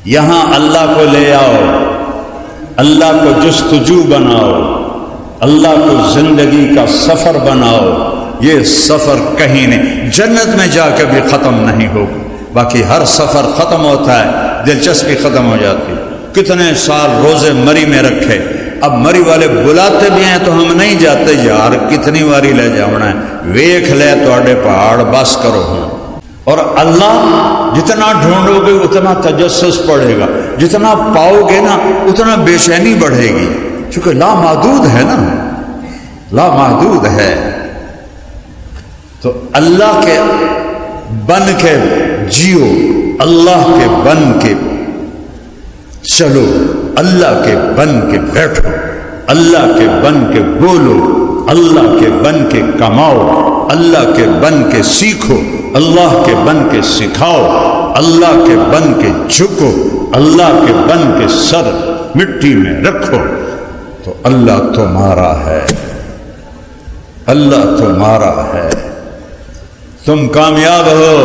یہاں اللہ کو لے آؤ، اللہ کو جستجو بناؤ، اللہ کو زندگی کا سفر بناؤ۔ یہ سفر کہیں نہیں، جنت میں جا کے بھی ختم نہیں ہوگا۔ باقی ہر سفر ختم ہوتا ہے، دلچسپی ختم ہو جاتی۔ کتنے سال روزے مری میں رکھے، اب مری والے بلاتے بھی ہیں تو ہم نہیں جاتے، یار کتنی واری لے جانا ہے، ویکھ لے توڑے پہاڑ بس کرو ہوں۔ اور اللہ جتنا ڈھونڈو گے اتنا تجسس پڑے گا، جتنا پاؤ گے نا اتنا بے چینی بڑھے گی، چونکہ لامحدود ہے نا، لامحدود ہے۔ تو اللہ کے بن کے جیو، اللہ کے بن کے چلو، اللہ کے بن کے بیٹھو، اللہ کے بن کے بولو، اللہ کے بن کے کماؤ، اللہ کے بن کے سیکھو، اللہ کے بن کے سکھاؤ، اللہ کے بن کے جھکو، اللہ کے بن کے سر مٹی میں رکھو، تو اللہ تمہارا ہے، اللہ تمہارا ہے، تم کامیاب ہو۔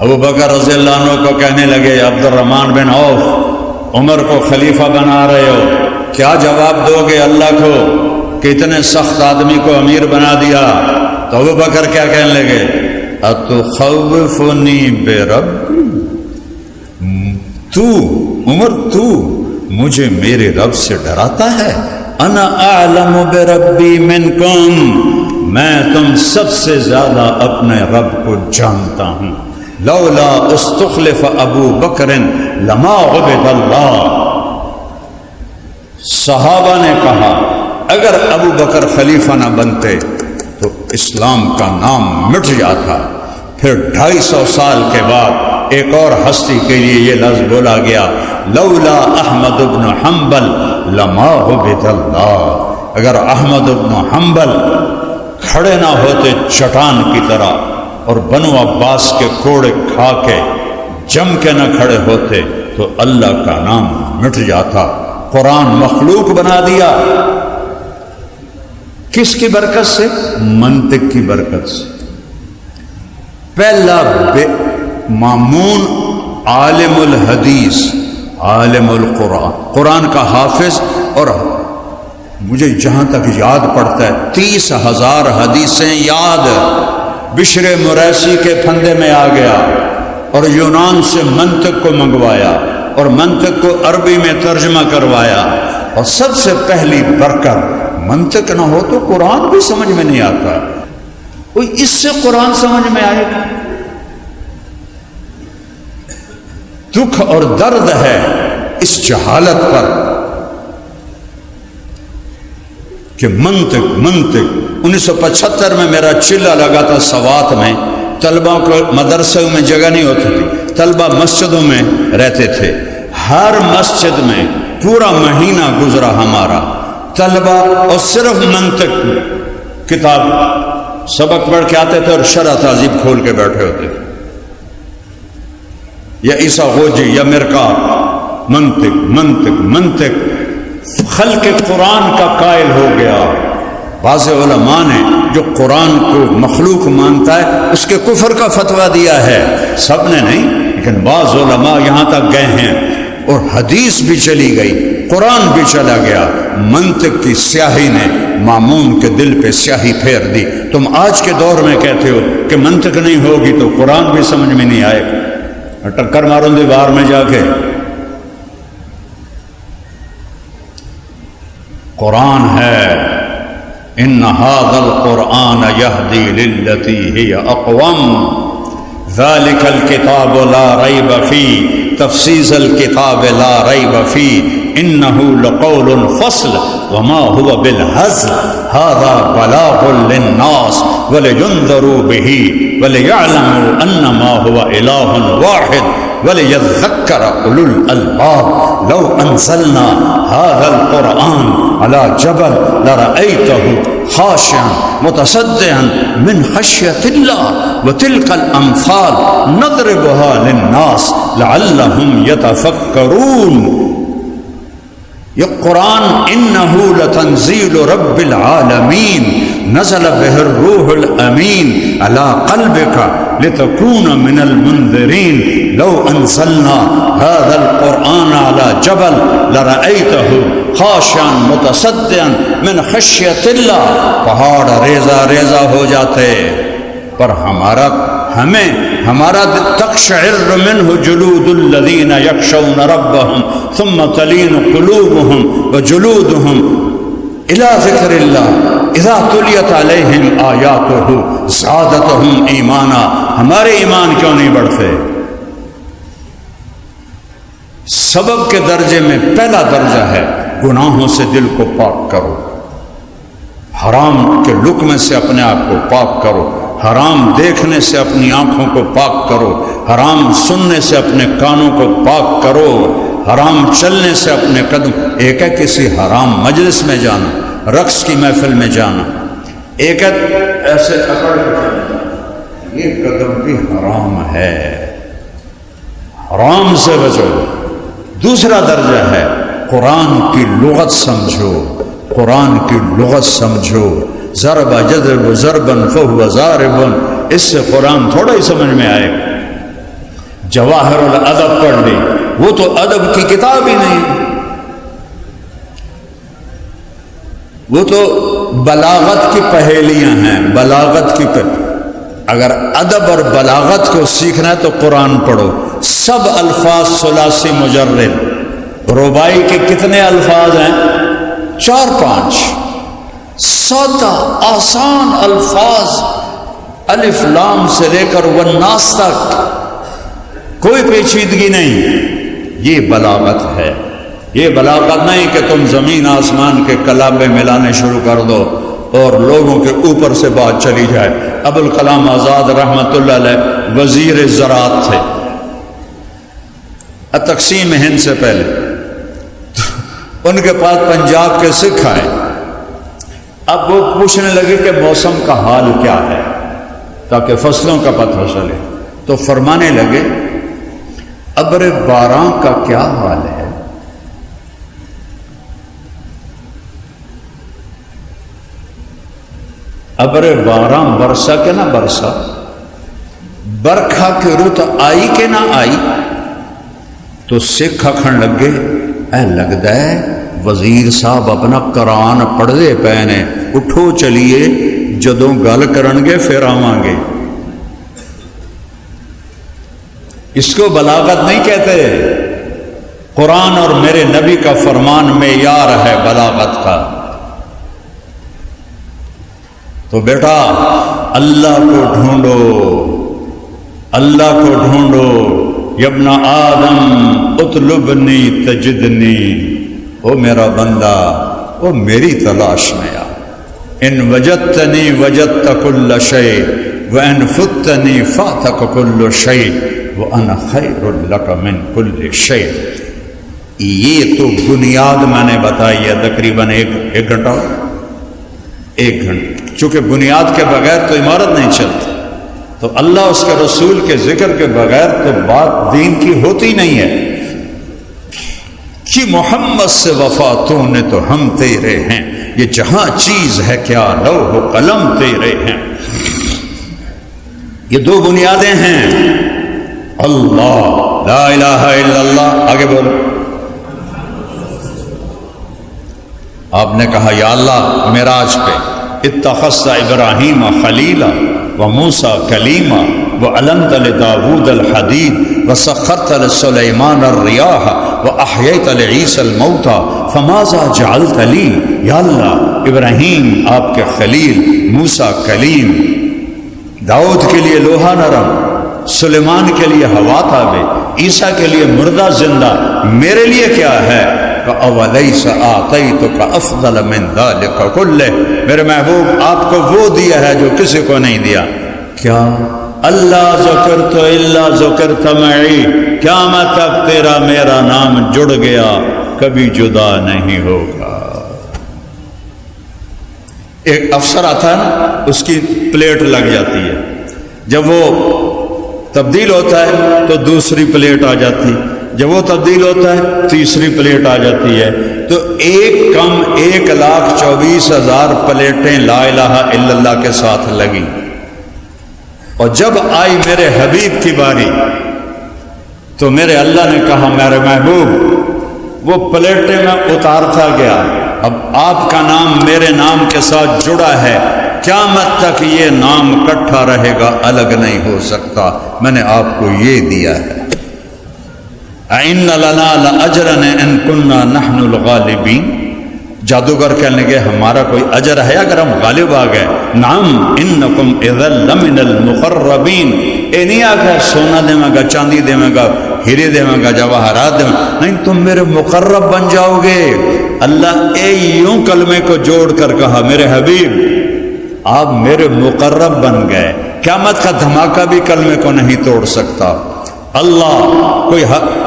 ابو بکر رضی اللہ عنہ کو کہنے لگے عبد الرحمن بن عوف، عمر کو خلیفہ بنا رہے ہو، کیا جواب دو گے اللہ کو کہ اتنے سخت آدمی کو امیر بنا دیا؟ تو ابو بکر کیا کہنے لگے؟ اتخوفنی بربی، تو عمر تو مجھے میرے رب سے ڈراتا ہے؟ انا اعلم بربی منکم، میں تم سب سے زیادہ اپنے رب کو جانتا ہوں۔ لولا استخلف ابو بکر لما عبد اللہ، صحابہ نے کہا اگر ابو بکر خلیفہ نہ بنتے تو اسلام کا نام مٹ جاتا۔ پھر 250 سال کے بعد ایک اور ہستی کے لیے یہ لفظ بولا گیا، لولا احمد بن حنبل لما عبد اللہ، اگر احمد بن حنبل کھڑے نہ ہوتے چٹان کی طرح اور بنو عباس کے کوڑے کھا کے جم کے نہ کھڑے ہوتے تو اللہ کا نام مٹ جاتا۔ قرآن مخلوق بنا دیا، کس کی برکت سے؟ منطق کی برکت سے۔ پہلا مامون عالم الحدیث، عالم القرآن، قرآن کا حافظ، اور مجھے جہاں تک یاد پڑتا ہے 30,000 حدیثیں یاد، بشر مریسی کے پھندے میں آ گیا اور یونان سے منطق کو منگوایا اور منطق کو عربی میں ترجمہ کروایا، اور سب سے پہلی برکت منطق نہ ہو تو قرآن بھی سمجھ میں نہیں آتا۔ کوئی اس سے قرآن سمجھ میں آئے گا؟ دکھ اور درد ہے اس جہالت پر کہ منطق 1975 میں میرا چلہ لگا تھا سوات میں، طلبہ کو مدرسوں میں جگہ نہیں ہوتی تھی، طلبہ مسجدوں میں رہتے تھے، ہر مسجد میں پورا مہینہ گزرا ہمارا، طلبہ اور صرف منطق کتاب سبق پڑھ کے آتے تھے اور شرح تہذیب کھول کے بیٹھے ہوتے تھے، یا عیسیٰ غوجی یا مرکات، منطق خلق قرآن کا قائل ہو گیا۔ بعض علماء نے جو قرآن کو مخلوق مانتا ہے اس کے کفر کا فتویٰ دیا ہے، سب نے نہیں، لیکن بعض علماء یہاں تک گئے ہیں، اور حدیث بھی چلی گئی، قرآن بھی چلا گیا، منطق کی سیاہی نے مامون کے دل پہ سیاہی پھیر دی۔ تم آج کے دور میں کہتے ہو کہ منطق نہیں ہوگی تو قرآن بھی سمجھ میں نہیں آئے، ٹکر ماروں دیوار میں جا کے۔ قرآن ہے، ان هذا القرآن يهدي للتي هي اقوم ذلك الكتاب لا ريب فيه تفصيل الكتاب لا ريب فيه انه لقول فصل وما هو بالهزل هذا بلاغ للناس ولينذروا به وليعلموا انما هو اله واحد وَلِيَذَّكَّرَ أُولُو الْأَلْبَابِ لَوْ أَنزَلْنَا هَذَا الْقُرْآنَ عَلَى جَبَلٍ لَرَأَيْتَهُ خَاشِعًا مُتَصَدِّعًا مِنْ خَشْيَةِ اللَّهِ وَتِلْكَ الْأَمْثَالُ نَضْرِبُهَا لِلنَّاسِ لَعَلَّهُمْ يَتَفَكَّرُونَ۔ یہ قرآن انہ لتنزیل رب العالمین نزل بہ الروح الامین علی قلبک لتكون من المنذرين لو انزلنا هذا القرآن على جبل لرأيته خاشعا متصدعا من خشیت اللہ. پہاڑ ریزہ ریزہ ہو جاتے، پر ہمارا تقشعر منه جلود الذين يخشون ربهم ثم تلين قلوبهم وجلودهم الى ذکر اللہ اذا تلیت علیہم آیاتہ زادتہم ایمانا. ہمارے ایمان کیوں نہیں بڑھتے؟ سبب کے درجے میں پہلا درجہ ہے گناہوں سے دل کو پاک کرو، حرام کے لقمے سے اپنے آپ کو پاک کرو، حرام دیکھنے سے اپنی آنکھوں کو پاک کرو، حرام سننے سے اپنے کانوں کو پاک کرو، حرام چلنے سے اپنے قدم. ایک ہے کسی حرام مجلس میں جانا، رقص کی محفل میں جانا، ایک ہے ایسے اکڑ کے جانا، یہ قدم بھی حرام ہے، حرام سے بچو. دوسرا درجہ ہے قرآن کی لغت سمجھو، قرآن کی لغت سمجھو. ضرب یضرب ضربا فهو ضارب، اس سے قرآن تھوڑا ہی سمجھ میں آئے. جواہر الادب پڑھ لی، وہ تو ادب کی کتاب ہی نہیں، وہ تو بلاغت کی پہیلیاں ہیں، بلاغت کی اگر ادب اور بلاغت کو سیکھنا ہے تو قرآن پڑھو. سب الفاظ ثلاثی مجرد. رباعی کے کتنے الفاظ ہیں؟ 4-5. سادہ آسان الفاظ، الف لام سے لے کر والناس تک، کوئی پیچیدگی نہیں. یہ بلاغت ہے. یہ بلاغت نہیں کہ تم زمین آسمان کے کلابے ملانے شروع کر دو اور لوگوں کے اوپر سے بات چلی جائے. ابوالکلام آزاد رحمۃ اللہ علیہ وزیر زراعت تھے تقسیم ہند سے پہلے. ان کے پاس پنجاب کے سکھ آئے. اب وہ پوچھنے لگے کہ موسم کا حال کیا ہے تاکہ فصلوں کا پتہ چلے. تو فرمانے لگے ابر باران کا کیا حال ہے؟ ابر باران برسا کہ نہ برسا، برکھا کی رت آئی کہ نہ آئی. تو سکھ آکھن لگے اے لگتا ہے وزیر صاحب اپنا قرآن پڑھتے پے نے، اٹھو چلیے جدوں گل کرن گے پھر آواں گے. اس کو بلاغت نہیں کہتے. قرآن اور میرے نبی کا فرمان معیار ہے بلاغت کا. تو بیٹا اللہ کو ڈھونڈو، اللہ کو ڈھونڈو. یابن آدم اطلبنی تجدنی، او میرا بندہ او میری تلاش میں آ. ان وجدتنی وجدت کل شیء وان فتنی فاتک کل شیء وانا خیر لک من کل شیء. یہ تو بنیاد میں نے بتائی ہے تقریباً ایک گھنٹہ. چونکہ بنیاد کے بغیر تو عمارت نہیں چلتی، تو اللہ اس کے رسول کے ذکر کے بغیر تو بات دین کی ہوتی نہیں ہے. کہ محمد سے وفا تو نے تو ہم تیرے ہیں، یہ جہاں چیز ہے کیا لوح و قلم تیرے ہیں. یہ دو بنیادیں ہیں. اللہ لا الہ الا اللہ. آگے بولو. آپ نے کہا یا اللہ معراج پہ اتخذت ابراہیم خلیلا وموسیٰ کلیما وعلمت لداود الحدید وسخرت لسلیمان الریاح واحییت لعیسی الموتى فماذا جعلت لی. یا اللہ ابراہیم آپ کے خلیل، موسیٰ کلیم، داؤد کے لیے لوہا نرم، سلیمان کے لیے ہوا تابع، عیسیٰ کے لیے مردہ زندہ، میرے لیے کیا ہے؟ اَوَلَيْسَ آتَيْتُكَ أَفْضَلَ مِنْ ذَلِكَ كُلِّهِ. میرے محبوب آپ کو وہ دیا ہے جو کسی کو نہیں دیا. کیا؟ اللہ ذکرت الا ذکرت معی، قیامت تک تیرا میرا نام جڑ گیا، کبھی جدا نہیں ہوگا. ایک افسر آتا ہے نا، اس کی پلیٹ لگ جاتی ہے، جب وہ تبدیل ہوتا ہے تو دوسری پلیٹ آ جاتی، جب وہ تبدیل ہوتا ہے تیسری پلیٹ آ جاتی ہے. تو ایک کم 1,24,000 پلیٹیں لا الہ الا اللہ کے ساتھ لگی. اور جب آئی میرے حبیب کی باری تو میرے اللہ نے کہا میرے محبوب وہ پلیٹیں میں اتارتا گیا، اب آپ کا نام میرے نام کے ساتھ جڑا ہے، قیامت تک یہ نام اکٹھا رہے گا، الگ نہیں ہو سکتا، میں نے آپ کو یہ دیا ہے۔ اِنَّ لَنَا لَأَجْرًا إِن كُنَّا نَحْنُ الْغَالِبِينَ، جادوگر کہنے لگے ہمارا کوئی اجر ہے اگر ہم غالب آ گئے؟ نعم انکم اذا لمن المقربین، اے نہیں آگا سونا دے گا، چاندی دے گا، ہیرے دے گا، جواہرات دے گا، نہیں تم میرے مقرب بن جاؤ گے۔ اللہ اے یوں کلمے کو جوڑ کر کہا میرے حبیب آپ میرے مقرب بن گئے، قیامت کا دھماکہ بھی کلمے کو نہیں توڑ سکتا۔ اللہ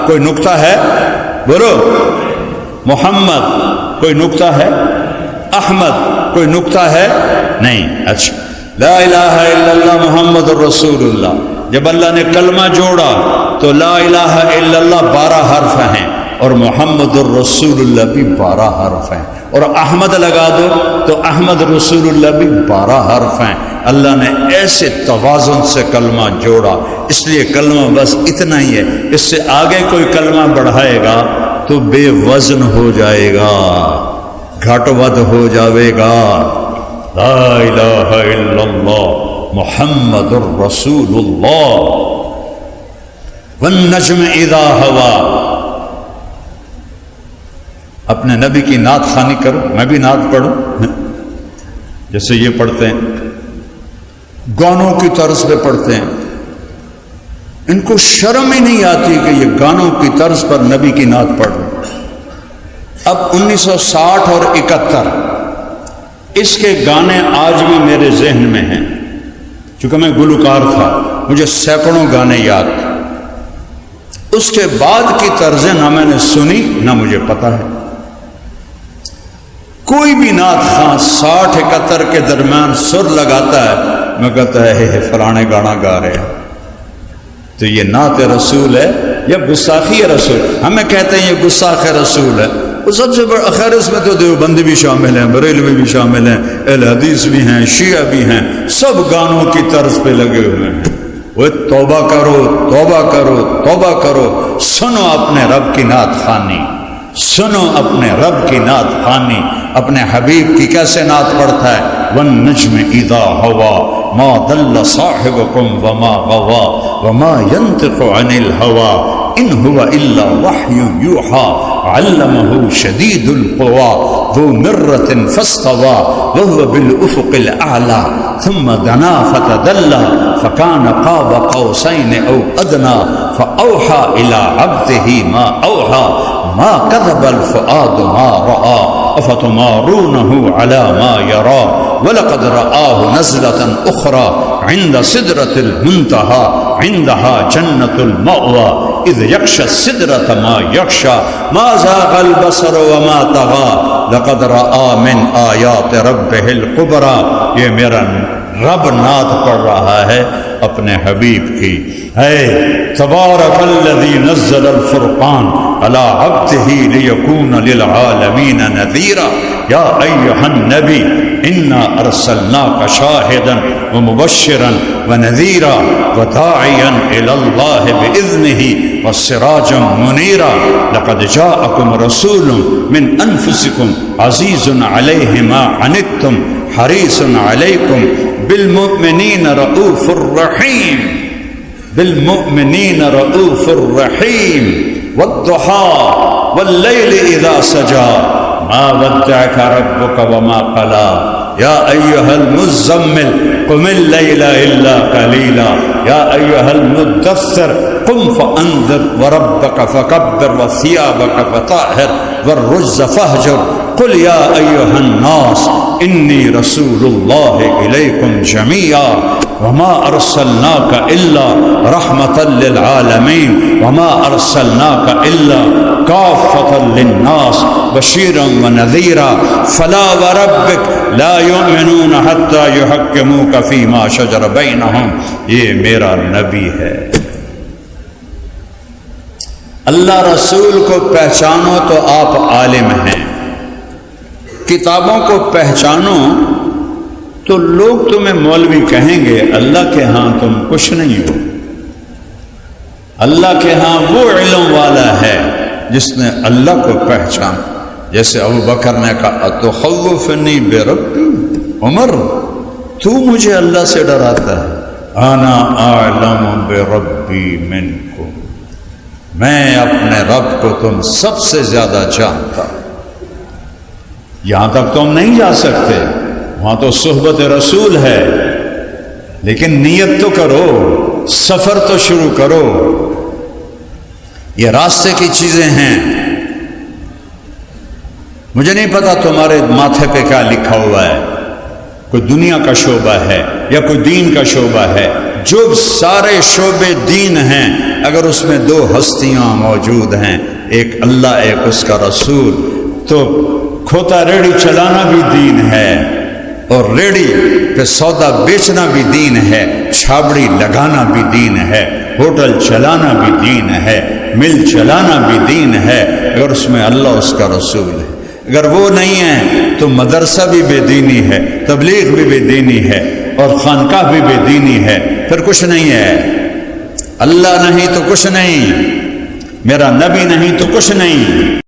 کوئی نکتہ ہے؟ بولو محمد کوئی نکتہ ہے؟ احمد کوئی نکتہ ہے؟ نہیں۔ اچھا لا الہ الا اللہ محمد الرسول اللہ، جب اللہ نے کلمہ جوڑا تو لا الہ الا اللہ 12 حرف ہیں اور محمد الرسول اللہ بھی 12 حرف ہیں، اور احمد لگا دو تو احمد رسول اللہ بھی 12 حرف ہیں۔ اللہ نے ایسے توازن سے کلمہ جوڑا، اس لیے کلمہ بس اتنا ہی ہے، اس سے آگے کوئی کلمہ بڑھائے گا تو بے وزن ہو جائے گا، گھٹ ود ہو جاوے گا۔ لا الہ الا اللہ محمد الرسول اللہ والنجم اذا ہوا۔ اپنے نبی کی نعت خوانی کرو، میں بھی نعت پڑھوں، جیسے یہ پڑھتے ہیں گانوں کی طرز پہ پڑھتے ہیں، ان کو شرم ہی نہیں آتی کہ یہ گانوں کی طرز پر نبی کی نعت پڑھ رہے۔ اب 1960 اور 71 اس کے گانے آج بھی میرے ذہن میں ہیں، چونکہ میں گلوکار تھا، مجھے سینکڑوں گانے یاد تھے۔ اس کے بعد کی طرزیں نہ میں نے سنی نہ مجھے پتہ ہے۔ کوئی بھی نعت خواں 60-71 کے درمیان سر لگاتا ہے، میں کہتا ہے فلانے گانا گا رہے ہیں، تو یہ نعت رسول ہے یا گستاخی رسول؟ ہمیں کہتے ہیں یہ گستاخ رسول ہے۔ وہ سب سے بڑا خیر اس میں تو دیوبندی بھی شامل ہیں، بریلوی بھی شامل ہیں، اہل حدیث بھی ہیں، شیعہ بھی ہیں، سب گانوں کی طرز پہ لگے ہوئے ہیں۔ وہ توبہ کرو توبہ کرو توبہ کرو، سنو اپنے رب کی نعت خوانی، سنو اپنے رب کی نعت خوانی۔ اپنے حبیب کی کیسے نعت پڑھتا ہے؟ والنجم اذا ہوا ما ضل صاحبکم وما غوا وما ينطق عن الهوى ان هو الا وحی یوحى علمه شدید القوى ذو مرة فاستوى وهو بالافق الاعلى ثم دنا فتدلى فكان قاب قوسين او ادنى فاوحى الى عبده ما اوحى ما كذب الفؤاد ما رأى افتمارونه على ما يرى ولقد رآه نزلة اخرى عند سدرة المنتهى عندها جنة المأوى اذ يغشى السدرة ما يغشى ما زاغ البصر وما طغى لقد رأى من آیات ربه الكبرى۔ یہ میرا رب نعت پڑھ رہا ہے اپنے حبیب کی، ہے تبارک الذی نزل الفرقان علی عبدہ لیکون للعالمین نذیرا یا ایہا النبی انا ارسلناک شاہدا ومبشرا ونذیرا وداعیا الی اللہ باذنہ وسراجا منیرا لقد جاءکم رسول من انفسکم عزیز علیہ ما عنتم حریص علیکم بالمؤمنین رؤوف الرحیم، بالمؤمنین رؤوف الرحیم والضحى واللیل اذا سجا ما ودعك ربك وما قلى یا ایها المزمل قم اللیل الا قلیلا یا ایها المدثر قم فانذر وربك فكبر وثيابك فطهر والرجز فاهجر قل یا ایها الناس انی رسول اللہ الیکم جمیعا وما ارسلناک الا رحمتا للعالمین وما ارسلناک الا کافتا للناس بشیرا ونذیرا فلا وربک لا یؤمنون حتی یحکموک فیما شجر بینہم۔ یہ میرا نبی ہے۔ اللہ رسول کو پہچانو تو آپ عالم ہیں، کتابوں کو پہچانو تو لوگ تمہیں مولوی کہیں گے، اللہ کے ہاں تم کچھ نہیں ہو۔ اللہ کے ہاں وہ علم والا ہے جس نے اللہ کو پہچانا، جیسے ابو بکر نے کہا اتخوفنی بربی، عمر تو مجھے اللہ سے ڈراتا ہے، انا اعلم بربی منکم، میں اپنے رب کو تم سب سے زیادہ جانتا۔ یہاں تک تم نہیں جا سکتے، وہاں تو صحبت رسول ہے، لیکن نیت تو کرو، سفر تو شروع کرو۔ یہ راستے کی چیزیں ہیں۔ مجھے نہیں پتا تمہارے ماتھے پہ کیا لکھا ہوا ہے، کوئی دنیا کا شعبہ ہے یا کوئی دین کا شعبہ ہے۔ جو سارے شعبے دین ہیں، اگر اس میں دو ہستیاں موجود ہیں، ایک اللہ ایک اس کا رسول، تو کھوتا ریڑھی چلانا بھی دین ہے، اور ریڑھی پہ سودا بیچنا بھی دین ہے، چھابڑی لگانا بھی دین ہے، ہوٹل چلانا بھی دین ہے، مل چلانا بھی دین ہے، اگر اس میں اللہ اس کا رسول ہے۔ اگر وہ نہیں ہے تو مدرسہ بھی بے دینی ہے، تبلیغ بھی بے دینی ہے، اور خانقاہ بھی بے دینی ہے، پھر کچھ نہیں ہے۔ اللہ نہیں تو کچھ نہیں، میرا نبی نہیں تو کچھ نہیں۔